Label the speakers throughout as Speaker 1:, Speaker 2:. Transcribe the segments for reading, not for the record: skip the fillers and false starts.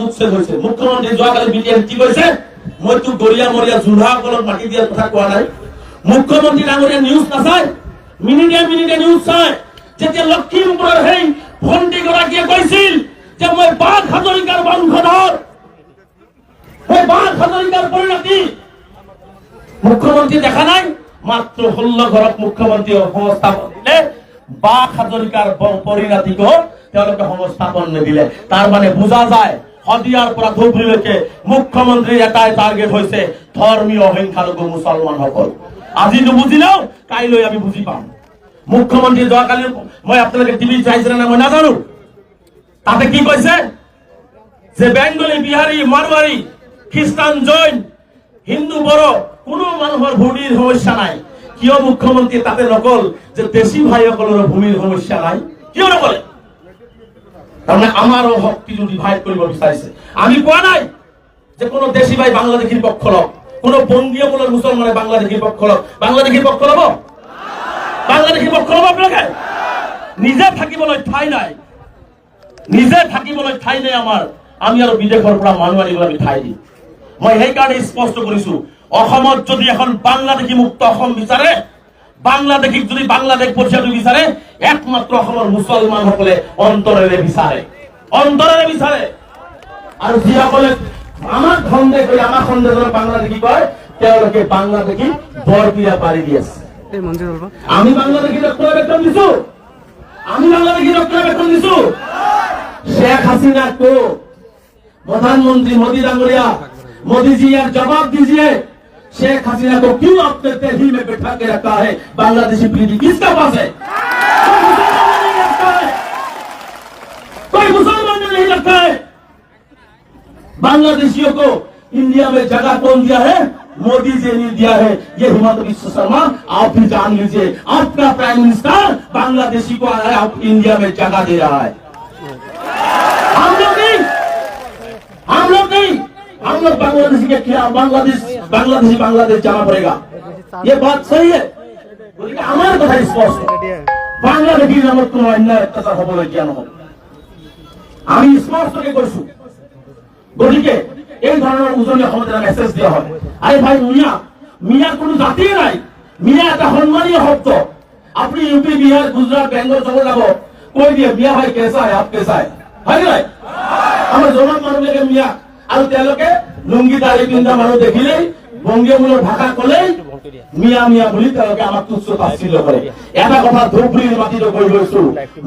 Speaker 1: উচ্ছেদ হয়েছে। মুখ্যমন্ত্রী যোৱাকালি বিটিএম কি কৈছে, মইতো গড়িয়া মরিয়া জোলহাসকলক মাটি দিয়াৰ কথা কোৱা নাই। মুখ্যমন্ত্রী ডাঙৰীয়া নিউজ নাচায়, মিনিটে মিনিটে নিউজ চায়। যেতিয়া লখিমপুৰৰ সেই ভণ্টিগৰাকীয়ে কৈছিল যে মই বাঘ হাজৰিকাৰ বংশধৰ, সেই বাঘ হাজৰিকাৰ পৰিণতি মুখ্যমন্ত্রী দেখা নাই। মাত্র 16 ঘৰত মুখ্যমন্ত্রী সংস্থাপন দিলে, বাঘ হাজৰিকাৰ পৰিণতিকো তেওঁলোকে সংস্থাপন নিদিলে। তাৰ মানে বুজা যায় শদিয়াৰ পৰা ধুবুৰীলৈকে মুখ্যমন্ত্ৰীৰ এটাই টাৰ্গেট হৈছে ধৰ্মীয় সংখ্যালঘু মুছলমানসকল। আজি নুবুজিলেও কাইলৈ আমি বুজি পাম। মুখ্যমন্ত্রী যোৱাকালি মই আপোনালোকে টিভি চাইছিলে না মই নাজানো, তাতে কি কৈছে যে বেংগলী, বিহাৰী, মাৰৱাৰী, খ্ৰীষ্টান, জৈন, হিন্দু, বড়ো কোনো মানুহৰ ভূমিৰ সমস্যা নাই। কিয় মুখ্যমন্ত্রী তাতে নকল যে দেশী ভাইসকলৰ ভূমিৰ সমস্যা নাই? কিয় নকলে? তাৰমানে আমাৰো শক্তিটো ডিভাইড কৰিব বিচাৰিছে। আমি কোৱা নাই যে কোনো দেশী ভাই বাংলাদেশীৰ পক্ষ লওক, কোনো বংগীয় মূলৰ মুছলমানে বাংলাদেশীৰ পক্ষ লওক। বাংলাদেশীৰ পক্ষ লব? বাংলাদেশীৰ পক্ষ লব আপোনালোকে? নিজে থাকিবলৈ ঠাই নাই, নিজে থাকিবলৈ ঠাই নাই আমাৰ। আমি আৰু বিদেশৰ পৰা মানুহ আনিবলৈ আমি ঠাই দিম। মই সেইকাৰণে স্পষ্ট কৰিছো, অসমত যদি এখন বাংলাদেশী মুক্ত অসম বিচাৰে, বাংলাদেশীক যদি বাংলাদেশ পঠিয়াটো বিচাৰে, একমাত্ৰ অসমৰ মুছলমানসকলে অন্তৰেৰে বিচাৰে, অন্তৰেৰে বিচাৰে। আৰু যিসকলে আমাৰ সন্দেহ কৰি আমাৰ সন্দেহৰ বাংলাদেশী কয়, তেওঁলোকে বাংলাদেশী বৰপিয়া পাৰি দি আছে। আমি বাংলাদেশী ৰক্ষণাবেক্ষণ দিছো, আমি বাংলাদেশী রক্ষণাবেক্ষণ দিছো। শেখ হাসিনা को प्रधानमंत्री मोदी डांगरिया, मोदी जी यार जवाब दीजिए, शेख हसीना को क्यों आपने दिल्ली में बैठा के रखा है? बांग्लादेशी प्रीति किसका पास है? कोई मुसलमान ने नहीं रखा है। बांग्लादेशियों को इंडिया में जगह कौन दिया है? मोदी जी ने दिया है। ये हिमंत विश्व शर्मा आप भी जान लीजिए, आपका प्राइम मिनिस्टर बांग्लादेशी को आप इंडिया में जगह दे रहा है। हम लोग नहीं, हम लोग नहीं, हम लोग बांग्लादेशी के खिलाफ बांग्लादेशी बांग्लादेश जाना पड़ेगा। ये बात सही है। हमारे कथा स्पष्ट, बांग्लादेशी नामक কোনো অন্যায় অত্যাচার হবলৈ দিয়া নহব। আমি স্পষ্টকে কৈছো। গতিকে এই ধৰণৰ উজনি অসমত মেছেজ দিয়া হয়, আরে ভাই মিয়া, মিয়া কোনো জাতি নাই, মিয়া এটা সম্মানীয় শব্দ। আপনি ইউপি, বিহার, গুজরাট, বেঙ্গল যাব যাব, কৈ দিয়ে মিয়া ভাই কেসা है, आप कैसा है, হয় নাই? আমাৰ জনম মানুহলৈকে মিয়া, আৰু তেওঁলোকে লুঙ্গি দাড়ি পিন্ধা মানুহ দেখিলেই বংগীয় মূলৰ ভাষা কলেই মিয়া মিয়া বুলি তেওঁলোকে আমাক তুচ্ছ তাচ্ছিল্য কৰে। এটা কথা ধুবুৰীৰ মাটিত কৈ গৈছো,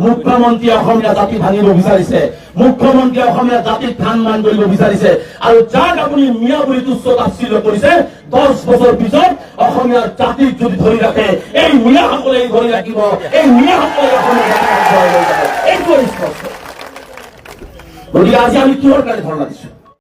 Speaker 1: মুখ্যমন্ত্ৰীয়ে অসমীয়া জাতি ভাঙিব বিচাৰিছে, মুখ্যমন্ত্ৰীয়ে অসমীয়া জাতিক ধান মান কৰিব বিচাৰিছে। আৰু যাক আপুনি মিয়া বুলি তুচ্ছ তাচ্ছিল্য কৰিছে, 10 বছৰ পিছত অসমীয়া জাতিক যদি ধৰি ৰাখে, এই মিয়াসকলে ধৰি ৰাখিব, এই মিয়াসকলে অসমীয়া জাতিক ধৰি লৈ যাব। এইটো স্পষ্ট। গতিকে আজি আমি কিহৰ কাৰণে ধৰ্ণা দিছো?